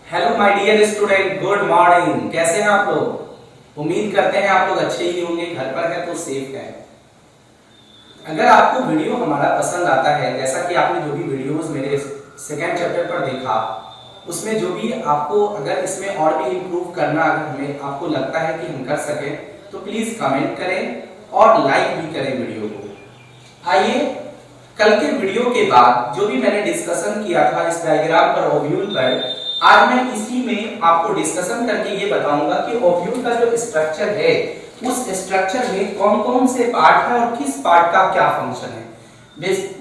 Hello my dear student, good morning. कैसे हैं आप लोग? उम्मीद करते हैं आप लोग अच्छे ही होंगे, घर पर है तो सेफ है। अगर आपको वीडियो हमारा पसंद आता है, जैसा कि आपने जो भी वीडियोस मेरे सेकंड चैप्टर पर देखा, उसमें जो भी आपको अगर इसमें और भी इम्प्रूव करना अगर हमें आपको लगता है कि हम कर सके तो प्लीज कमेंट करें और लाइक भी करें वीडियो को। आइए, कल के वीडियो के बाद जो भी मैंने डिस्कशन किया था इस डायग्राम पर, ओव्यूल पर, आज मैं इसी में आपको डिस्कशन करके ये बताऊंगा कि ओव्यूल का जो स्ट्रक्चर है उस स्ट्रक्चर में कौन-कौन से पार्ट है और किस पार्ट का क्या फंक्शन है।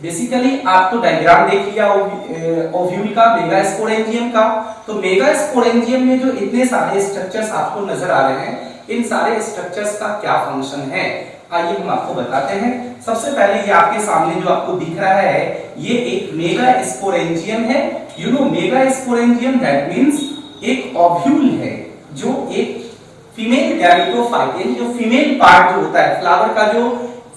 बेसिकली आपको डायग्राम देख लिया ओव्यूल का, मेगास्पोरेंजियम का। तो मेगास्पोरेंजियम में जो इतने सारे स्ट्रक्चर्स आपको नजर आ रहे हैं, इन सारे स्ट्रक्चर्स का क्या फंक्शन है, आइए हम आपको बताते हैं। सबसे पहले ये आपके सामने जो आपको दिख रहा है, ये एक मेगास्पोरेंजियम है। You know megasporangium that means एक ओव्यूल है जो एक फीमेल गैमेटोफाइट, यानी जो फीमेल पार्ट जो होता है, फ्लावर का जो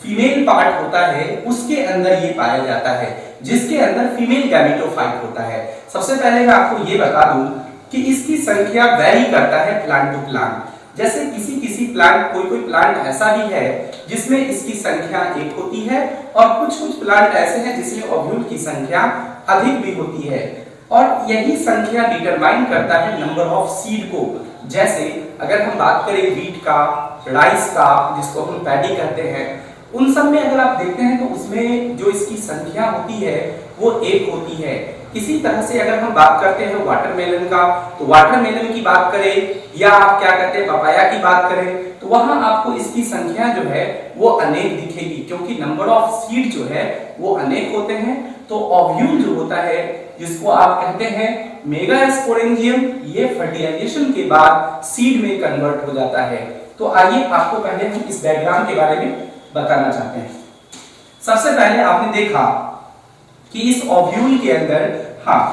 फीमेल पार्ट होता है उसके अंदर ये पाया जाता है, जिसके अंदर फीमेल गैमेटोफाइट होता है। सबसे पहले मैं आपको ये बता दूं कि इसकी संख्या वेरी करता है प्लांट टू प्लांट। जैसे किसी प्लांट, कोई प्लांट ऐसा भी है जिसमें इसकी संख्या 1 होती है और कुछ प्लांट ऐसे हैं जिसमें ओव्यूल की संख्या अधिक भी होती है, और यही संख्या डिटरमाइन करता है नंबर ऑफ सीड को। जैसे अगर हम बात करें व्हीट का, राइस का, जिसको हम पैडी कहते हैं, उन सब में अगर आप देखते हैं तो उसमें जो इसकी संख्या होती है वो 1 होती है। इसी तरह से अगर हम बात करते हैं वाटरमेलन का, तो वाटरमेलन की बात करें या आप क्या कहते हैं पपाया की बात करें, तो वहां आपको इसकी संख्या जो है वो अनेक दिखेगी, क्योंकि नंबर ऑफ सीड जो है वो अनेक होते हैं। तो ओव्यूल जो होता है, जिसको आप कहते हैं मेगास्पोरेंजियम, ये फर्टिलाइजेशन के बाद सीड में कन्वर्ट हो जाता है। तो आइए आपको पहले हम इस डायग्राम के बारे में बताना चाहते हैं। सबसे पहले आपने देखा कि इस ओव्यूल के अंदर, हाँ,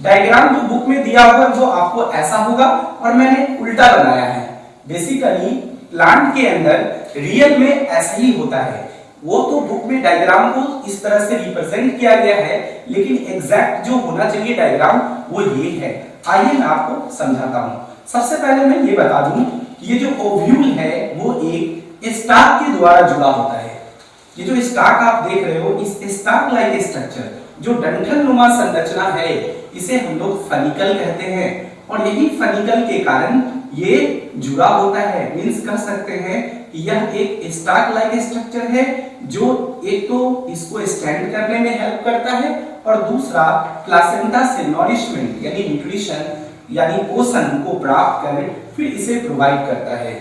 डायग्राम जो बुक में दिया होगा वो आपको ऐसा होगा और मैंने उल्टा बनाया है। बेसिकली प्लांट के अंदर रियल में ऐसा ही होता है। वो तो बुक में डायग्राम को इस तरह से रिप्रेजेंट किया गया है, लेकिन एग्जैक्ट जो होना चाहिए डायग्राम वो ये है। आइए मैं आपको समझाता हूं। सबसे पहले मैं ये बता दूं कि ये जो ओव्यूल है वो एक स्टाक के द्वारा जुड़ा होता है। ये जो स्टाक आप देख रहे हो, इस स्टाक लाइक स्ट्रक्चर, जो डंठल नुमा संरचना है, इसे हम लोग फनिकल कहते हैं। और यही फनिकल के कारण ये जुड़ा होता है। मींस कह सकते हैं कि यह एक स्टाक लाइक स्ट्रक्चर है जो एक तो इसको स्टैंड करने में हेल्प करता है और दूसरा प्लासेंटा से नॉरिशमेंट यानी न्यूट्रिशन यानी पोषण को प्राप्त कर फिर इसे प्रोवाइड करता है।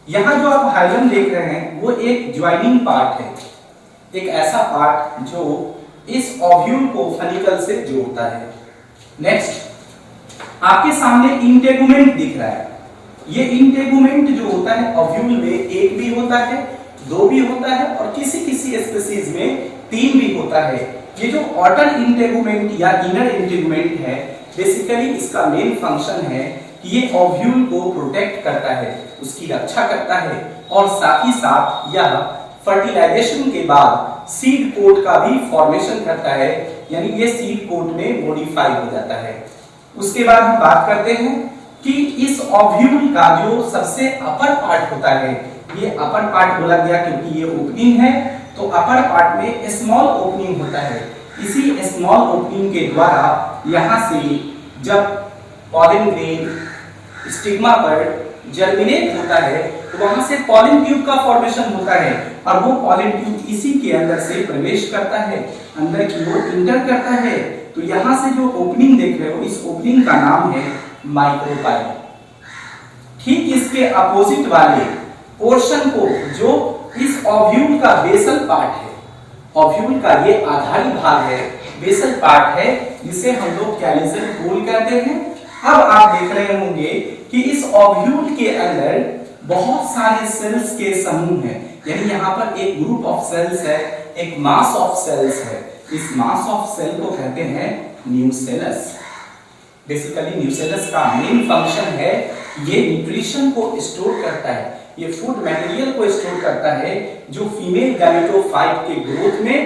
यहाँ जो आप हाइलम देख रहे हैं वो एक ज्वाइनिंग पार्ट है, एक ऐसा पार्ट जो इस ओव्यूल को फनिकल से जोड़ता है। नेक्स्ट आपके सामने इंटेगुमेंट दिख रहा है। ये इंटेगुमेंट जो होता है ओव्यूल में 1 भी होता है, 2 भी होता है और किसी स्पीशीज में 3 भी होता है। ये जो आउटर इंटेगुमेंट या इनर इंटेगुमेंट है, बेसिकली इसका मेन फंक्शन है कि ये ओव्यूल को प्रोटेक्ट करता है, उसकी रक्षा करता है और साथ ही साथ यह फर्टिलाइजेशन के बाद सीड कोट का भी फॉर्मेशन करता है, यानी ये सीड कोट में मॉडिफाई हो जाता है। उसके बाद हम बात करते हैं कि इस ओव्यूल का जो सबसे अपर पार्ट होता है, ये अपर पार्ट बोला गया क्योंकि ये ओपनिंग है, तो अपर पार्ट में स्मॉल ओपनिंग होता है। इसी स्मॉल ओपनिंग के द्वारा यहाँ से जब पॉलन ग्रेन स्टिग्मा पर जर्मिनेट होता है तो वहां से पॉलन ट्यूब का फॉर्मेशन होता है और वो पॉलन ट्यूब इसी के अंदर से प्रवेश करता है, अंदर की ओर इंटर करता है। तो यहां से जो ओपनिंग देख रहे हो, इस ओपनिंग का नाम है माइक्रोपाइल। ठीक इसके अपोजिट वाले पोर्शन को, जो इस ओव्यूल का बेसल पार्ट है, ओव्यूल का ये आधारी भाग है, बेसल पार्ट है, जिसे हम लोग कैलिजन पोल कहते हैं। अब आप देख रहे होंगे कि इस ओव्यूल के अंदर बहुत सारे सेल्स के समूह हैं, यानी यहाँ पर एक ग्रुप ऑफ सेल्स है, एक मास ऑफ सेल्स है। इस मास ऑफ सेल को कहते हैं न्यूसेलस। बेसिकली न्यूसेलस का मेन फंक्शन है ये न्यूट्रिशन को स्टोर करता है, ये फूड मटेरियल को स्टोर करता है जो फीमेल गैमेटोफाइट के ग्रोथ में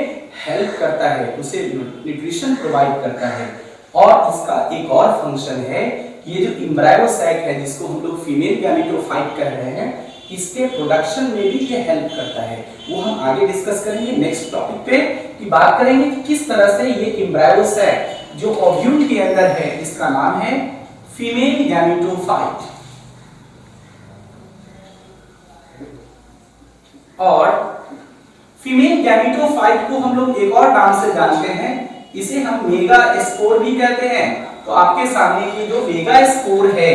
हेल्प करता है, उसे न्यूट्रिशन प्रोवाइड करता है। और इसका एक और फंक्शन है ये जो एम्ब्रायो सैक है जिसको हम लोग फीमेल गैमेटोफाइट कह रहे हैं, इसके प्रोडक्शन में भी ये हेल्प करता है। वो हम आगे डिस्कस करेंगे नेक्स्ट टॉपिक पे, कि बात करेंगे कि किस तरह से ये एम्ब्रायो सैक जो ओव्यूल के अंदर है, इसका नाम है फीमेल गैमेटोफाइट। और फीमेल गैमेटोफाइट को हम लोग एक और नाम से जानते हैं, इसे हम मेगा स्पोर भी कहते हैं। तो आपके सामने ये जो मेगा स्पोर है,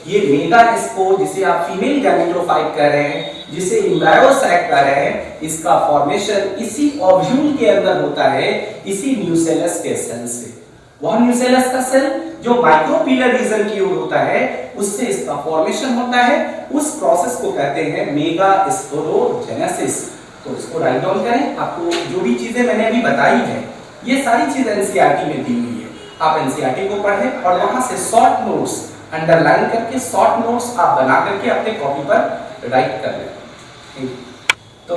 ये मेगा स्पोर जिसे आप फीमेल गैमेटोफाइट कह रहे हैं, जिसे एम्ब्रायो सैक कह रहे हैं, इसका फॉर्मेशन इसी ओव्यूल के अंदर होता है, इसी न्यूसेलस के सेल से। वह न्यूसेलस का सेल जो माइक्रोपिलर रीजन की ओर होता है, उससे इसका फॉर्मेशन होता है। उस प्रोसेस को कहते हैं मेगा स्पोरोजेनेसिस। तो इसको राइट डाउन करें। आपको जो भी चीजें मैंने अभी बताई है, ये सारी चीजें एनसीईआरटी में दी हुई है। आप एनसीईआरटी को पढ़ें और वहां से शॉर्ट नोट्स अंडरलाइन करके शॉर्ट नोट्स आप बना करके अपने कॉपी पर राइट कर लें। तो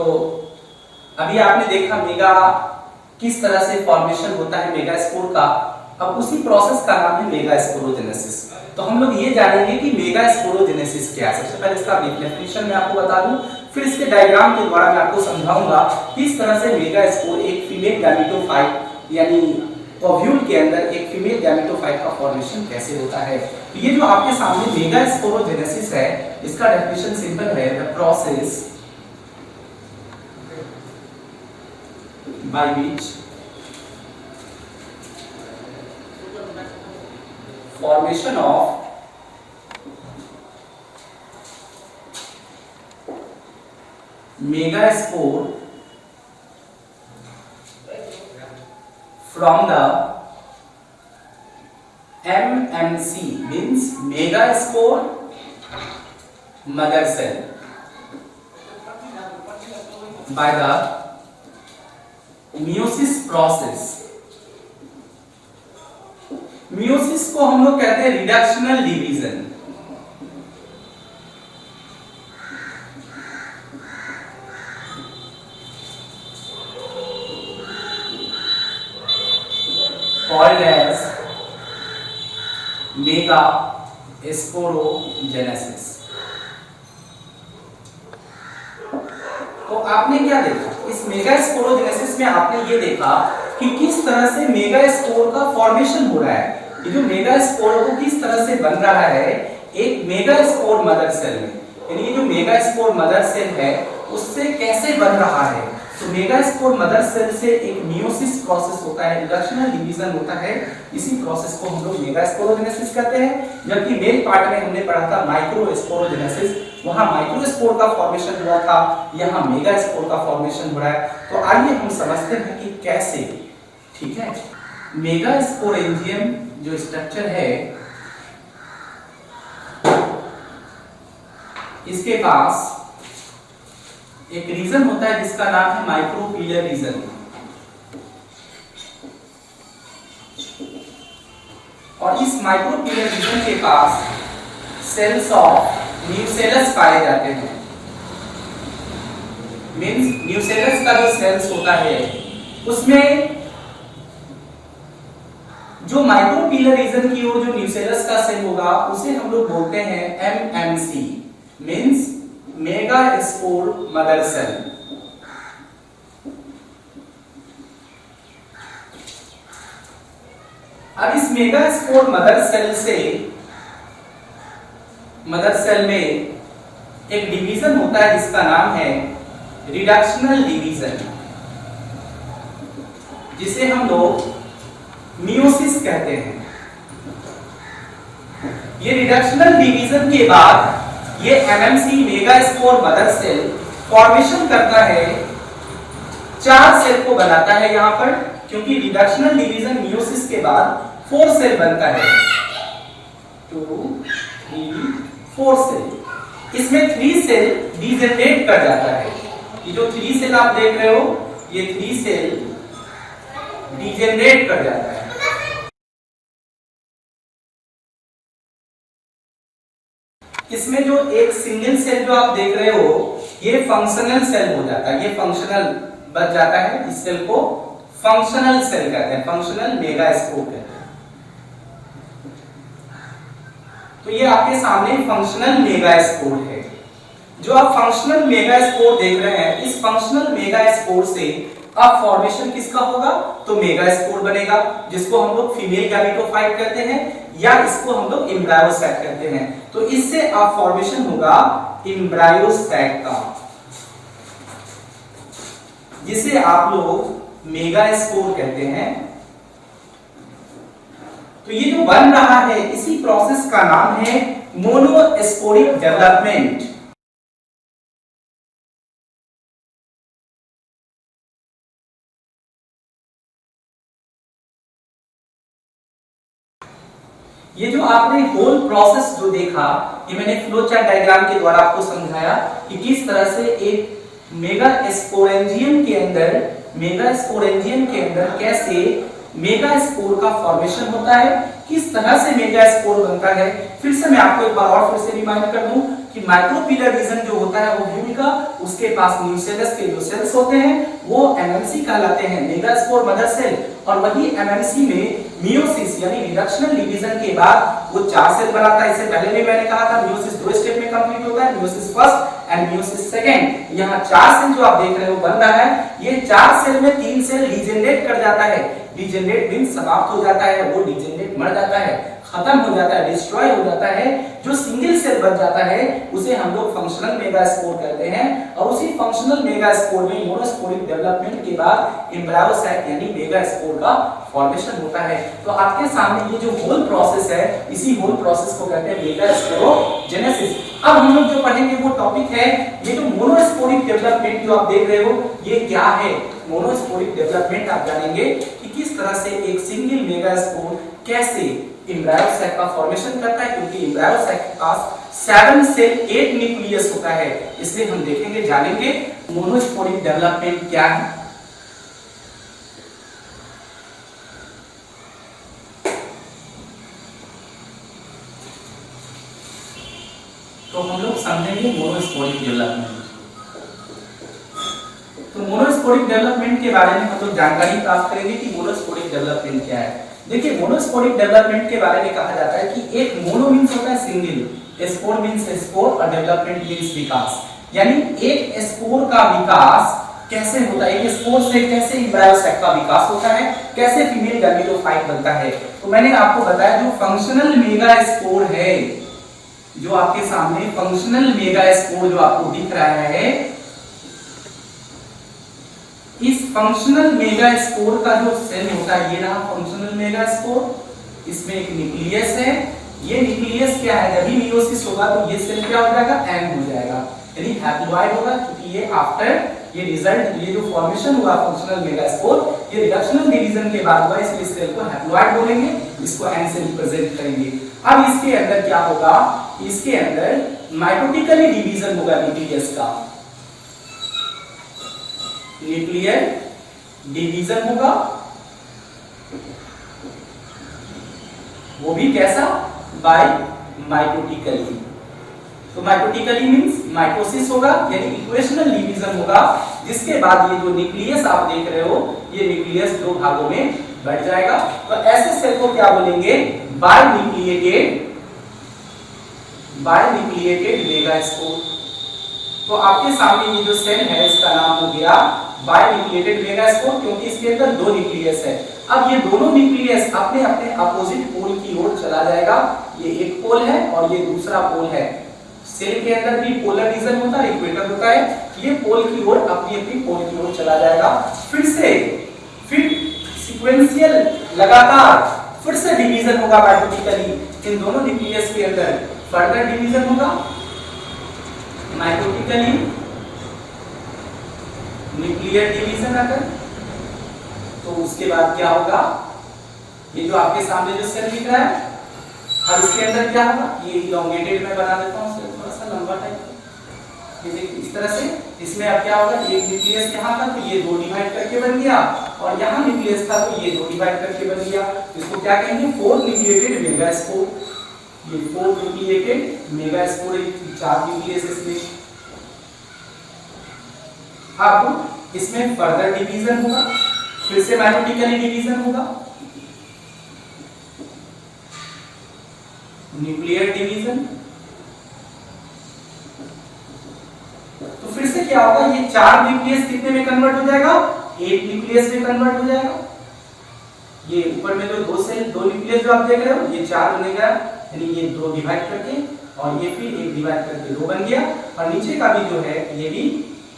अभी आपने देखा मेगा किस तरह से फॉर्मेशन होता है मेगा स्पोर का। अब उसी प्रोसेस का नाम है मेगा स्पोरोजेनेसिस। तो हम लोग ये जानेंगे कि मेगा स्पोरोजेनेसिस क्या है। सबसे पहले इसका डेफिनेशन मैं आपको बता दूं, फिर इसके डायग्राम के द्वारा मैं आपको समझाऊंगा किस तरह से मेगा स्पोर एक फीमेल गैमेटोफाइट यानी ओव्यूल के अंदर एक फीमेल गैमेटोफाइट का फॉर्मेशन कैसे होता है। तो ये जो आपके सामने मेगा स्पोरोजेनेसिस है, इसका डेफिनेशन सिंपल है, the process by which formation of megaspore from the MMC means megaspore mother cell by the meiosis process। Meiosis को हम लोग कहते हैं reductional division. called as mega sporogenesis. तो आपने क्या देखा इस मेगा स्पोरोजेनेसिस में? आपने ये देखा कि किस तरह से मेगा स्पोर का फॉर्मेशन हो रहा है। ये जो मेगा स्पोर को किस तरह से बन रहा है एक मेगा स्पोर मदर सेल में, यानी ये जो मेगा स्पोर मदर सेल है उससे कैसे बन रहा है। तो मेगा स्पोर मदर सेल से एक मियोसिस प्रोसेस होता है, रिडक्शनल डिवीजन होता है। इसी प्रोसेस को हम लोग मेगा स्पोरोजेनेसिस कहते हैं। जबकि मेल पार्ट में हमने पढ़ा था माइक्रो स्पोरोजेनेसिस, वहां माइक्रो स्पोर का फॉर्मेशन हुआ था, यहां मेगा स्पोर का फॉर्मेशन हो रहा है। तो आइए हम समझते हैं कि कैसे। ठीक है, मेगा स्पोरेंजियम जो स्ट्रक्चर है, इसके पास एक रीजन होता है जिसका नाम है माइक्रोपिलर रीजन। और इस माइक्रोपिलर रीजन के पास सेल्स ऑफ न्यूसेलस पाए जाते हैं। मींस न्यूसेलस का जो सेल्स होता है उसमें जो माइक्रोपिलर रीजन की ओर जो न्यूसेलस का सेल होगा उसे हम लोग बोलते हैं MMC, means mega spore mother cell. अब इस मेगा स्पोर मदर सेल में एक डिवीजन होता है जिसका नाम है रिडक्शनल डिवीजन, जिसे हम लोग मियोसिस कहते हैं। ये रिडक्शनल डिवीजन के बाद ये MMC mega spore mother cell formation करता है, 4 सेल को बनाता है यहां पर, क्योंकि रिडक्शनल डिवीजन मियोसिस के बाद 4 सेल बनता है, 2 3 4 सेल। इसमें 3 सेल डीजेनरेट कर जाता है। ये जो 3 सेल आप देख रहे हो, ये 3 सेल डीजेनरेट कर जाता है। इसमें जो एक सिंगल सेल जो आप देख रहे हो, ये फंक्शनल सेल हो जाता है, ये फंक्शनल बच जाता है। इस सेल को फंक्शनल सेल कहते हैं, फंक्शनल मेगा स्पोर कहते हैं। तो ये आपके सामने फंक्शनल मेगा स्पोर है। जो आप फंक्शनल मेगा स्पोर देख रहे हैं, इस फंक्शनल मेगा स्पोर से अब फॉर्मेशन किसका होगा? तो मेगा स्पोर बनेगा, जिसको हम लोग फीमेल गैमेटोफाइट कहते हैं या इसको हम लोग एम्ब्रायोसैक कहते हैं। तो इससे अब फॉर्मेशन होगा एम्ब्रायोसैक का, जिसे आप लोग मेगा स्पोर कहते हैं। तो ये जो बन रहा है, इसी प्रोसेस का नाम है मोनोस्पोरिक डेवलपमेंट। ये जो आपने होल प्रोसेस जो देखा, ये मैंने फ्लो चार्ट डायग्राम के द्वारा आपको समझाया कि किस तरह से एक मेगा स्पोरेंजियम के अंदर कैसे मेगा स्पोर का फॉर्मेशन होता है, किस तरह से मेगा स्पोर बनता है। फिर से मैं आपको एक बार और फिर से रिमाइंड कर दूं कि माइक्रोपिलर रीजन जो होता है वो भूमि का, उसके पास न्यूसेलस के जो सेल्स होते हैं वो एमएमसी कहलाते हैं, मेगा स्पोर मदर सेल। और वही एमएमसी में मियोसिस यानी रिडक्शनल डिवीजन के बाद वो 4 सेल बनाता है। इससे पहले भी मैंने कहा था मियोसिस 2 स्टेप में कंप्लीट होता है, meiosis first and meiosis second. यहाँ 4 सेल जो आप देख रहे हो बन रहा है, ये 4 सेल में 3 सेल डिजेनरेट कर जाता है। डिजेनरेट मींस समाप्त हो जाता है, वो डिजेनरेट मर जाता है, खत्म हो जाता है, डिस्ट्रॉय हो जाता है। जो सिंगल सेल बच जाता है उसे हम लोग फंक्शनल मेगा स्पोर कहते हैं। और उसी फंक्शनल मेगा स्पोर में मोनोस्पोरिक डेवलपमेंट के बाद एम्ब्रायोसैक यानी मेगा स्पोर का फॉर्मेशन होता है। तो आपके सामने ये जो होल प्रोसेस है, इसी होल प्रोसेस को कहते हैं मेगा स्पोरोजेनेसिस। अब हम लोग जो पढ़ेंगे वो टॉपिक है ये जो मोनोस्पोरिक डेवलपमेंट जो आप देख रहे हो, ये क्या है? मोनोस्पोरिक डेवलपमेंट आप जानेंगे कि किस तरह से एक सिंगल मेगा स्पोर कैसे एम्ब्रायोसैक का फॉर्मेशन करता है, क्योंकि एम्ब्रायोसैक के पास 7 सेल 8 न्यूक्लियस होता है। इसलिए हम देखेंगे, जानेंगे मोनोस्पोरिक डेवलपमेंट क्या है। तो हम लोग समझेंगे मोनोस्पोरिक डेवलपमेंट। तो मोनोस्पोरिक डेवलपमेंट के बारे में हम लोग जानकारी प्राप्त करेंगे कि मोनोस्पोरिक डेवलपमेंट क्या है। देखिए, मोनोस्पोरिक डेवलपमेंट के बारे में कहा जाता है कि एक मोनो मींस होता है सिंगल, स्पोर मींस स्पोर और डेवलपमेंट मींस विकास। यानी एक स्पोर का विकास कैसे होता है, एक स्पोर से कैसे एम्ब्रायोसैक का विकास होता है, कैसे फीमेल गैमेटोफाइट बनता है। तो मैंने आपको बताया जो फंक्शनल मेगा स्पोर है, जो आपके सामने फंक्शनल मेगा स्पोर जो आपको दिख रहा है, इस फंक्शनल मेगा स्पोर का जो सेल होता है, ये रहा फंक्शनल मेगा स्पोर। इसमें एक न्यूक्लियस है। ये न्यूक्लियस क्या है, जब भी मियोसिस होगा तो ये सेल क्या हो जाएगा? एंड हो जाएगा, यानी हैप्लॉइड होगा। क्योंकि ये आफ्टर ये रिजल्ट, ये जो फॉर्मेशन हुआ फंक्शनल मेगा स्पोर, ये रिडक्शनल डिवीजन के बाद हुआ, इसलिए इस सेल को हैप्लॉइड बोलेंगे, इसको एंड से रिप्रेजेंट करेंगे। अब इसके अंदर क्या होगा? इसके अंदर माइटोटिकली डिवीजन होगा न्यूक्लियस का, न्यूक्लियर डिवीजन होगा। वो भी कैसा? By mitotically. तो माइटोटिकली मींस माइटोसिस होगा, यानी इक्वेशनल डिवीजन होगा, जिसके बाद ये जो न्यूक्लियस आप देख रहे हो, ये न्यूक्लियस 2 भागों में बढ़ जाएगा। तो ऐसे सेल को क्या बोलेंगे? Binucleated mega spore. तो आपके सामने ये जो सेल है, इसका नाम हो गया बाय न्यूक्लिएटेड मेगा स्पोर, क्योंकि इसके अंदर 2 न्यूक्लियस है। अब ये दोनों न्यूक्लियस अपने अपने अपोजिट पोल की ओर चला जाएगा। ये एक पोल है और ये दूसरा पोल है। सेल के अंदर भी पोलर रीजन होता है, इक्वेटर होता है। ये पोल की ओर अपनी अपनी पोल की ओर चला जाएगा। फिर सीक्वेंशियल लगातार फिर से डिवीजन होगा माइटोटिकली। इन दोनों न्यूक्लियस के अंदर फर्दर डिवीजन होगा माइटोटिकली, न्यूक्लियर डिवीजन अगर, तो उसके बाद क्या होगा? ये जो आपके सामने जो सेल दिख रहा है, अब इसके अंदर क्या होगा? ये इलोंगेटेड मैं बना देता हूं, थोड़ा सा लंबा टाइप। ये देखिए इस तरह से, इसमें अब क्या होगा? एक न्यूक्लियस यहाँ था तो ये 2 डिवाइड करके बन गया, और यहाँ न्यूक्लियस था तो ये 2 डिवाइड करके बन गया। इसको क्या कहेंगे? 4 न्यूक्लिएटेड मेगा स्पोर। ये 4 न्यूक्लिएटेड मेगा स्पोर, 4 न्यूक्लियस इसमें। अब इसमें फर्दर डिवीजन होगा, फिर से माइटोटिकली डिवीजन होगा। Nuclear division. तो फिर से क्या होगा, ये 4 न्यूक्लियस कितने में कन्वर्ट हो जाएगा, 8 न्यूक्लियस में कन्वर्ट हो जाएगा। ये ऊपर में जो 2 न्यूक्लियस जो आप देख रहे हो, ये 4 बनेगा, यानी ये 2 डिवाइड करके और ये फिर 1 डिवाइड करके 2 बन गया, और नीचे का भी जो है ये भी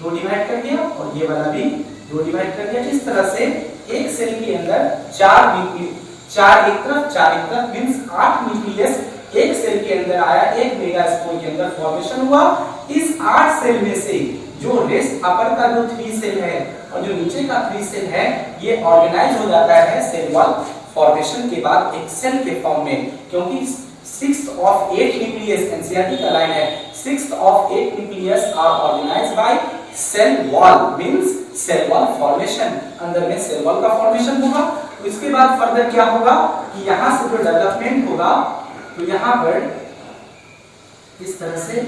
2 डिवाइड कर दिया और ये वाला भी 2 डिवाइड कर दिया। इस तरह से एक सेल के अंदर 4 न्यूक्लियस, 4 एक तरफ मींस 8 न्यूक्लियस एक सेल के अंदर आया, एक मेगास्पोर के अंदर फॉर्मेशन हुआ। इस 8 सेल में से जो रेस्ट अपर का जो 3 सेल है और जो नीचे का 3 सेल है, ये ऑर्गेनाइज हो जाता है सेल वॉल फॉर्मेशन के बाद एक सेल के फॉर्म में, क्योंकि 6th of 8 nucleus एनसीईआरटी का लाइन है, 6th of 8 nucleus are organized by cell wall means cell wall formation। अंदर में सेल वॉल का फॉर्मेशन होगा। तो इसके बाद फर्दर क्या होगा कि यहां से जो डेवलपमेंट होगा, तो यहां पर इस तरह से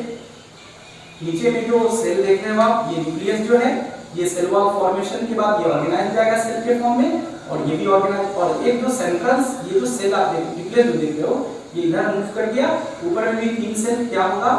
नीचे में जो सेल देख रहे हो आप, ये न्यूक्लियस जो है, ये सेल वॉल फॉर्मेशन के बाद ये ऑर्गेनाइज हो जाएगा सेल के फॉर्म में, और ये भी ऑर्गेनाइज, और एक जो सेंट्रल ये जो सेल आप न्यूक्लियस जो देख रहे हो, ये इधर मूव कर गया, ऊपर में भी 3 सेल क्या होगा,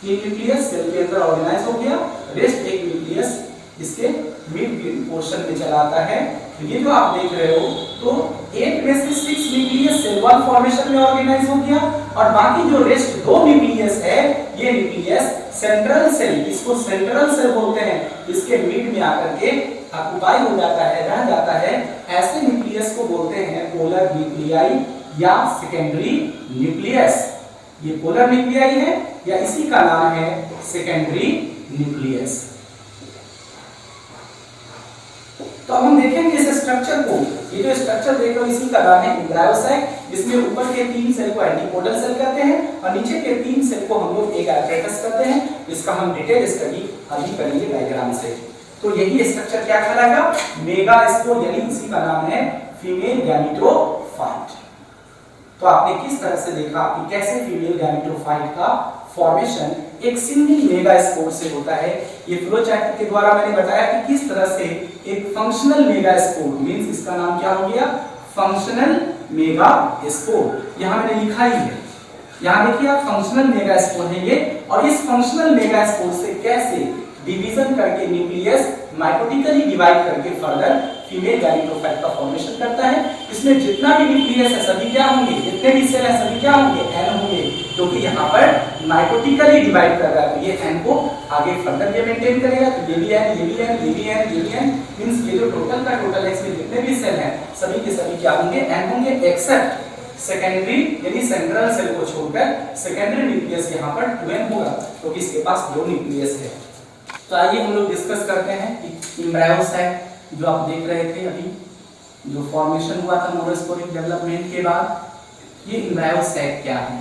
3 न्यूक्लियस सेल के अंदर ऑर्गेनाइज हो गया, रेस्ट एक न्यूक्लियस इसके मिड पोर्शन में चला आता है। तो ये जो आप देख रहे हो, तो 8 में से 6 न्यूक्लियस सेल वॉल फॉर्मेशन में ऑर्गेनाइज हो गया, और बाकी जो रेस्ट 2 न्यूक्लियस है, ये न्यूक्लियस सेंट्रल सेल, इसको सेंट्रल सेल बोलते हैं, इसके मिड में आकर के ऑक्युपाई हो जाता है, रह जाता है। ऐसे न्यूक्लियस को बोलते हैं पोलर न्यूक्लियाई या सेकेंडरी न्यूक्लियस। ये पोलर न्यूक्लियाई है या इसी का नाम है सेकेंडरी न्यूक्लियस। तो अब हम देखेंगे इस स्ट्रक्चर को। ये जो स्ट्रक्चर देख रहे हो, इसी का नाम है एम्ब्रायोसाइट, जिसमें ऊपर के 3 सेल को एंटीपोडल सेल कहते हैं और नीचे के 3 सेल को हम लोग एक एपरेटस कहते हैं। इसका हम डिटेल स्टडी अभी करेंगे डायग्राम से। तो यही स्ट्रक्चर क्या कहलाएगा, मेगास्पोर, यानी इसी का नाम है फीमेल गैमेटोफाइट। तो आपने किस तरह से देखा कि कैसे फीमेल गैमेटोफाइट का फॉर्मेशन एक सिंगल मेगास्पोर से होता है। ये फ्लो चार्ट के द्वारा मैंने बताया कि किस तरह से एक फंक्शनल मेगास्पोर मींस इसका नाम क्या हो गया, फंक्शनल मेगास्पोर। यहां मैंने लिखा ही है, यहां देखिए आप, फंक्शनल मेगास्पोर है ये, और इस फंक्शनल मेगास्पोर से कैसे डिवीजन करके न्यूक्लियस माइटोटिकली डिवाइड करके फर्दर फीमेल गैमेटोफाइट का फॉर्मेशन करता है। इसमें जितना भी न्यूक्लियस है सभी क्या होंगे, जितने भी सेल है सभी क्या होंगे, n होंगे, क्योंकि यहाँ पर माइटोटिकली डिवाइड कर रहा है, तो ये n को आगे फर्दर ये मेंटेन करेगा। तो ये भी n, ये भी n, ये भी n, ये भी n, मींस ये जो टोटल का टोटल है, इसमें जितने भी सेल हैं सभी के सभी क्या होंगे, n होंगे, एक्सेप्ट सेकेंडरी यानी सेंट्रल सेल को छोड़कर सेकेंडरी न्यूक्लियस यहाँ पर 2n होगा, क्योंकि इसके पास 2 न्यूक्लियस है। तो आइए हम लोग डिस्कस करते हैं कि एम्ब्रायोसाइट जो आप देख रहे थे अभी, जो फॉर्मेशन हुआ था मोनोस्पोरिक डेवलपमेंट के बाद, ये एम्ब्रायोसाइट क्या है,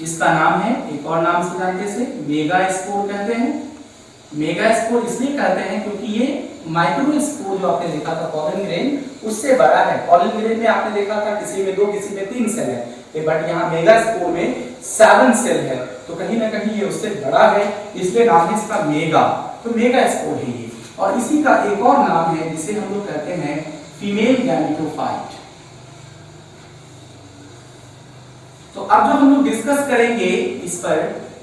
इसका नाम है, एक और नाम से जानते से मेगास्पोर कहते हैं। मेगास्पोर इसलिए कहते हैं क्योंकि ये माइक्रोस्पोर जो आपने देखा था पॉलन ग्रेन, उससे बड़ा है। पॉलन ग्रेन में आपने देखा था किसी में 2 किसी में 3 सेल है, बट यहाँ मेगास्पोर में 7 सेल है, तो कहीं ना कहीं ये उससे बड़ा है, इसलिए नाम है इसका मेगा। तो मेगास्पोर है ये, और इसी का एक और नाम है जिसे हम लोग कहते हैं फीमेल गैमेटोफाइट। तो अब जो हम लोग डिस्कस करेंगे इस पर,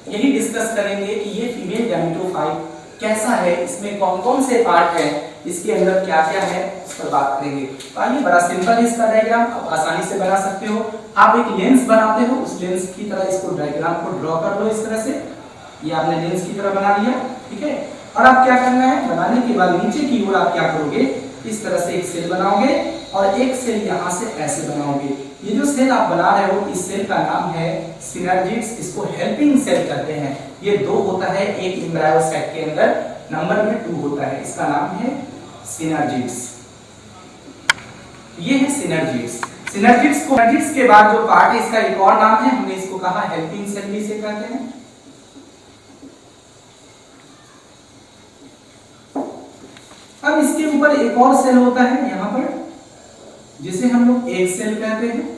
यही डिस्कस करेंगे कि ये फीमेल गैमेटोफाइट कैसा है, इसमें कौन कौन से पार्ट है, इसके अंदर क्या क्या है, इस पर बात करेंगे। तो आइए, बड़ा सिंपल है इसका डायग्राम, आप आसानी से बना सकते हो। आप एक लेंस बनाते हो, उस लेंस की तरह इसको डायग्राम को ड्रॉ कर लो इस तरह से। ये आपने लेंस की तरह बना लिया, ठीक है। और आप क्या करना है, बनाने के बाद नीचे की ओर आप क्या करोगे, इस तरह से एक सेल बनाओगे और एक सेल यहाँ से ऐसे बनाओगे। ये जो सेल आप बना रहे हो, इस सेल का नाम है सिनर्जिड्स, इसको हेल्पिंग सेल कहते हैं। ये 2 होता है एक एम्ब्रायोसाइट के अंदर, नंबर में 2 होता है, इसका नाम है सिनर्जिड्स। ये है सिनर्जिड्स। सिनर्जिड्स के बाद जो पार्ट है, इसका एक और नाम है, हमने इसको कहा हेल्पिंग सेल भी इसे कहते हैं। अब इसके ऊपर एक और सेल होता है यहाँ पर, जिसे हम लोग एक सेल कहते हैं।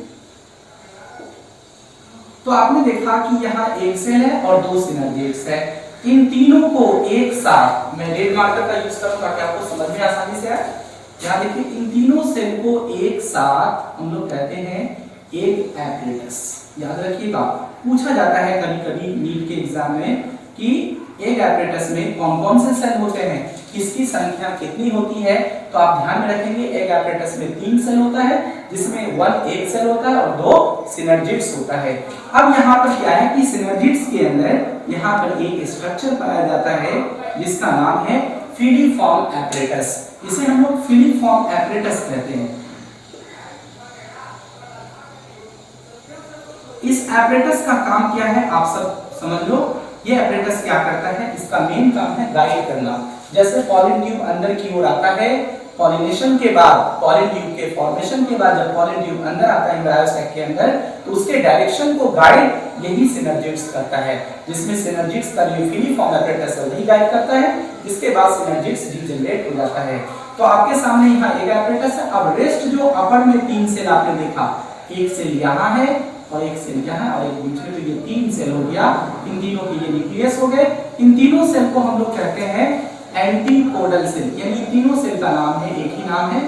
तो आपने देखा कि यहाँ एक सेल है और 2 सिनर्जिड्स है। इन तीनों को एक साथ, मैं रेड मार्कर का यूज करूंगा ताकि आपको समझ में आसानी से आए। यहाँ देखिए, इन तीनों सेल को एक साथ हम लोग कहते हैं एक एपरेटस। याद रखिएगा, पूछा जाता है कभी कभी नीट के एग्जाम में कि एक एपरेटस में कौन कौन से सेल होते हैं, किसकी संख्या कितनी होती है। तो आप ध्यान में रखेंगे एक एपरेटस में 3 सेल होता है, जिसमें 1 एक सेल होता है और 2 सिनर्जिड्स होता है। अब यहाँ पर क्या है कि सिनर्जिड्स के अंदर यहाँ पर एक स्ट्रक्चर पाया जाता है जिसका नाम है फिलीफॉर्म एपरेटस। इसे हम लोग फिलीफॉर्म एपरेटस कहते हैं। इस एपरेटस का काम क्या है आप सब समझ लो। ये एपरेटस क्या करता है, इसका मेन काम है गाइड करना। जैसे पॉलिन ट्यूब अंदर की ओर आता है, पॉलिनेशन के बाद, पॉलिन ट्यूब के फॉर्मेशन के बाद जब पॉलिन ट्यूब अंदर आता है एम्ब्रायो सैक के अंदर, तो उसके डायरेक्शन को गाइड यही सिनर्जिड्स करता है, जिसमें सिनर्जिड्स का जो फिलीफॉर्म एपरेटस है वही गाइड करता है। इसके बाद सिनर्जिड्स डीजनरेट हो जाता है। तो आपके सामने यहाँ एक एपरेटस है। अब रेस्ट जो अपर में 3 सेल आपने देखा, एक सेल यहाँ है और एक सेल यहाँ और एक बीच में, तो ये 3 सेल हो गया। इन तीनों के ये न्यूक्लियस हो गए। इन तीनों सेल को हम लोग कहते हैं एंटीपोडल सेल, यानी तीनों सेल का नाम है, एक ही नाम है,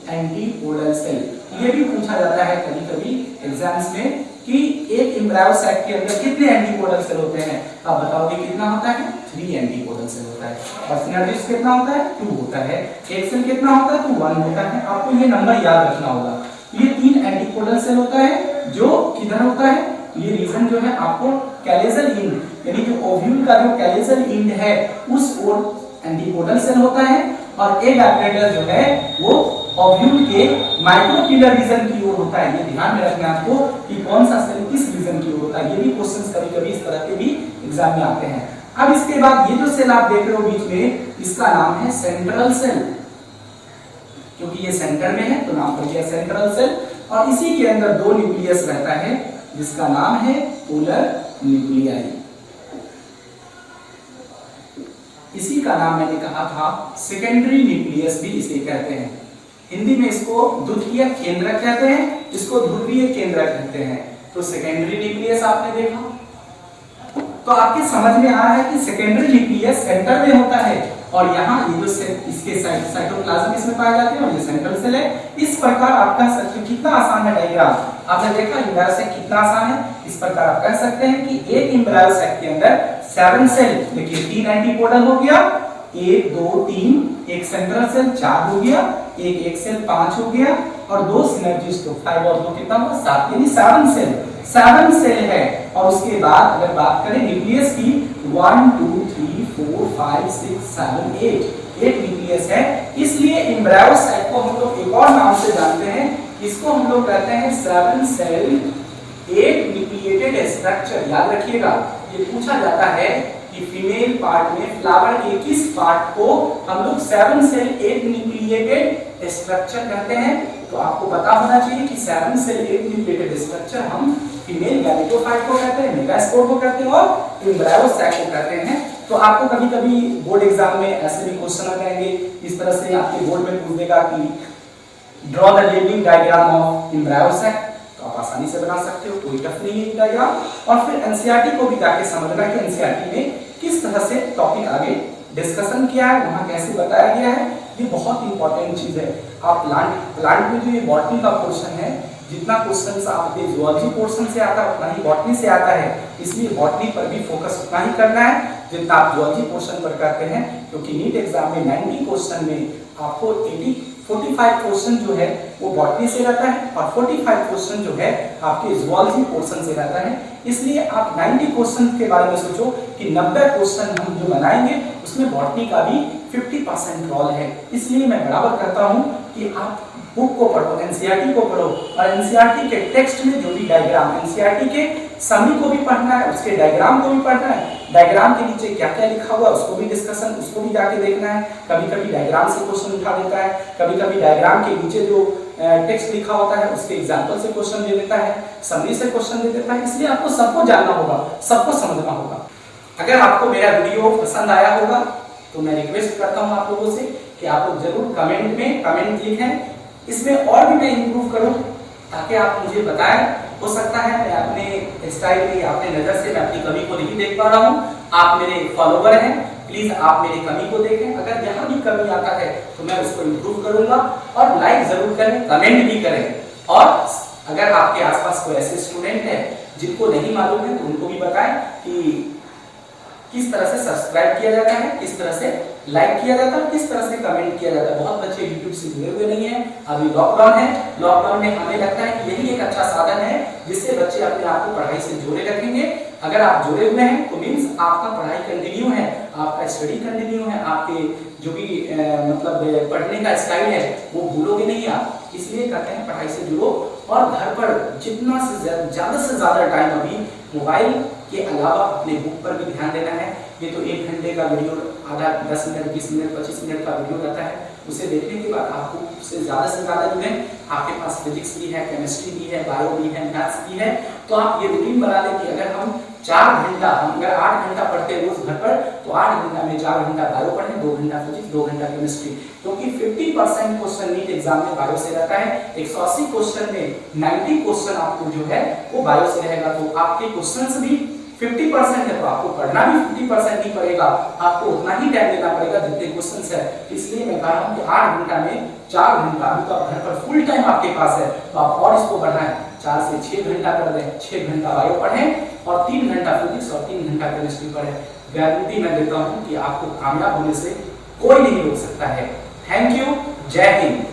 एंटीपोडल सेल। ये भी पूछा जाता है कभी कभी एग्जाम्स में कि एक एम्ब्रायो सैक के अंदर कितने एंटीपोडल सेल होते हैं। आप बताओगे कितना होता है, 3 एंटीपोडल सेल होता है। और सिनर्जिड्स कितना होता है, 2 होता है। एक सेल कितना होता है, तो 1 होता है। आपको ये नंबर याद रखना होगा। ये 3 एंटीपोडल सेल होता है जो किधर होता है, ये रीजन जो है आपको कैलेजल इंड, यानी जो ओव्यूल का जो कैलेजल इंड है उस ओर एंटीपोडल सेल होता है। और एक एपरेटस जो है वो ओव्यूल के माइक्रोपिलर रीजन की ओर होता है। ये ध्यान में रखना आपको कि कौन सा सेल किस रीजन की ओर होता है। ये भी क्वेश्चंस कभी-कभी इस तरह के भी एग्जाम में आते हैं। अब इसके बाद ये जो सेल आप देख रहे हो बीच में, इसका नाम है सेंट्रल सेल, क्योंकि ये सेंटर में है तो नाम पड़ गया सेंट्रल सेल। और इसी के अंदर 2 न्यूक्लियस रहता है जिसका नाम है पोलर न्यूक्लियाई। इसी का नाम मैंने कहा था सेकेंडरी न्यूक्लियस भी इसे कहते हैं। हिंदी में इसको द्वितीय केंद्रक कहते हैं, इसको ध्रुवीय केंद्रक कहते हैं। तो सेकेंडरी न्यूक्लियस आपने देखा, तो आपके समझ में आ रहा है कि सेकेंडरी न्यूक्लियस सेंटर में होता है और यहाँ ये जो सेल इसके साइटोप्लाज्म इसमें पाए जाते हैं और ये सेंट्रल सेल है। इस प्रकार आप कह सकते हो, कितना आसान है डायग्राम, आपने देखा एम्ब्रायो सैक कितना आसान है। इस प्रकार आप कह सकते हैं कि एक एम्ब्रायो सैक के अंदर 7 सेल, देखिए 3 एंटीपोडल हो गया, 1 2 3, एक सेंट्रल सेल 4 हो गया, एक सेल 5 हो गया और 2 सिनर्जिड्स, तो 5 और 2 कितना हुआ 7, यानी 7 सेल है। और उसके बाद अगर बात करें न्यूक्लियस की, 1 2 3 4 5 6 7 8 न्यूक्लियस है। इसलिए एम्ब्रायो सैक को हम लोग एक और नाम से जानते हैं, इसको हम लोग कहते हैं 7 सेल 8 न्यूक्लिएटेड स्ट्रक्चर। याद रखिएगा, ये पूछा जाता है कि फीमेल पार्ट में फ्लावर के किस पार्ट को हम लोग 7 सेल 8 न्यूक्लिएटेड स्ट्रक्चर कहते हैं। तो आपको पता होना चाहिए कि 7 सेल 8 न्यूक्लिएटेड स्ट्रक्चर हम फीमेल गैमेटोफाइट को कहते हैं, मेगास्पोर को कहते हैं और एम्ब्रायो सैक को कहते हैं। तो आपको कभी-कभी बोर्ड एग्जाम में ऐसे भी क्वेश्चन आ जाएंगे, इस तरह से आपके बोर्ड में पूछ देगा कि draw the labelling diagram of embryo sac, तो आप आसानी से बना सकते हो, कोई टफ नहीं है डायग्राम। और फिर एनसीईआरटी को भी जाके समझना कि एनसीईआरटी में किस तरह से टॉपिक आगे डिस्कशन किया है, वहां कैसे बताया गया है, ये बहुत इंपॉर्टेंट चीज है। आप प्लांट में जो ये बॉटनी का पोर्शन है, जितना क्वेश्चन आपके जूलॉजी पोर्शन से आता है उतना ही बॉटनी से आता है, इसलिए बॉटनी पर भी फोकस उतना ही करना है जितना आप जूलॉजी पोर्शन पर करते हैं। क्योंकि नीट एग्जाम में 90 क्वेश्चन में आपको 45 क्वेश्चन जो है वो बॉटनी से रहता है और 45 क्वेश्चन जो है आपके जूलॉजी पोर्शन से रहता है। इसलिए आप 90 क्वेश्चन के बारे में सोचो कि 90 क्वेश्चन हम जो बनाएंगे उसमें बॉटनी का भी 50% रोल है। इसलिए मैं बराबर करता हूं कि आप बुक को पढ़ो, एनसीईआरटी को पढ़ो और एनसीईआरटी के टेक्स्ट में जो भी डायग्राम, एनसीईआरटी के समरी को भी पढ़ना है, उसके डायग्राम को भी पढ़ना है, डायग्राम के नीचे क्या क्या लिखा हुआ उसको भी डिस्कशन, उसको भी जाके देखना है। कभी-कभी डायग्राम से क्वेश्चन उठा देता है, कभी-कभी डायग्राम के नीचे जो टेक्स्ट लिखा होता है उसके एग्जांपल से क्वेश्चन दे देता है, समरी से क्वेश्चन दे देता है। इसलिए आपको सबको जानना होगा, सबको समझना होगा। अगर आपको मेरा वीडियो पसंद आया होगा तो मैं रिक्वेस्ट करता हूं आप लोगों से कि आप लोग जरूर कमेंट में कमेंट लिखें, इसमें और भी मैं इंप्रूव करूं ताकि आप मुझे बताएं। हो सकता है मैं अपने स्टाइल में, अपने नजर से मैं अपनी कमी को नहीं देख पा रहा हूं, आप मेरे फॉलोवर हैं, प्लीज आप मेरी कमी को देखें। अगर जहां भी कमी आता है तो मैं उसको इंप्रूव करूंगा। और लाइक जरूर करें, कमेंट भी करें। और अगर आपके आसपास कोई ऐसे स्टूडेंट है जिनको नहीं मालूम है तो उनको भी बताएं कि किस तरह से सब्सक्राइब किया जाता है, किस तरह से लाइक किया जाता है, किस तरह से कमेंट किया जाता है। बहुत बच्चे यूट्यूब से जुड़े हुए नहीं है, अभी लॉकडाउन है, लॉकडाउन में हमें लगता है कि यही एक अच्छा साधन है जिससे बच्चे अपने आप को पढ़ाई से जोड़े रखेंगे। अगर आप जुड़े हुए हैं तो मीन्स आपका पढ़ाई कंटिन्यू है, आपका स्टडी कंटिन्यू है, आपके जो भी मतलब पढ़ने का स्टाइल है वो भूलोगे नहीं आप। इसलिए कहते हैं पढ़ाई से जुड़ो और घर पर जितना से ज्यादा से ज्यादा टाइम अभी मोबाइल के अलावा अपने बुक पर भी ध्यान देना है। ये तो 1 घंटे का वीडियो, आधा 10 मिनट, 20 मिनट, 25 मिनट का वीडियो रहता है, उसे देखने के बाद आपको उससे ज्यादा से ज्यादा जो है आपके पास फिजिक्स भी है, केमिस्ट्री भी है, बायो भी है, मैथ्स भी है, तो आप ये रूटीन बना लें कि अगर हम 4 घंटा, हम अगर 8 घंटा पढ़ते हैं रोज घर पर, तो 8 घंटा में 4 घंटा बायो पढ़ें, 2 घंटा फिजिक्स, 2 घंटा केमिस्ट्री, क्योंकि 50% क्वेश्चन नीट एग्जाम में बायो से रहता है। 180 क्वेश्चन में 90 क्वेश्चन आपको जो है वो बायो से रहेगा, तो आपके क्वेश्चंस भी 50% है, तो आपको पढ़ना भी 50% ही पड़ेगा, आपको उतना ही टाइम देना पड़ेगा जितने क्वेश्चंस है। इसलिए मैं कह रहा हूं कि 8 घंटा में 4 घंटा, अभी तो आप घर पर फुल टाइम आपके पास है, तो आप और इसको बढ़ाएं, 4 से 6 घंटा कर दें, 6 घंटा बायो पढ़ें और 3 घंटा फिजिक्स और 3 घंटा केमिस्ट्री पढ़ें। गारंटी मैं देता हूं कि आपको कामयाब होने से कोई नहीं रोक सकता है। थैंक यू, जय हिंद।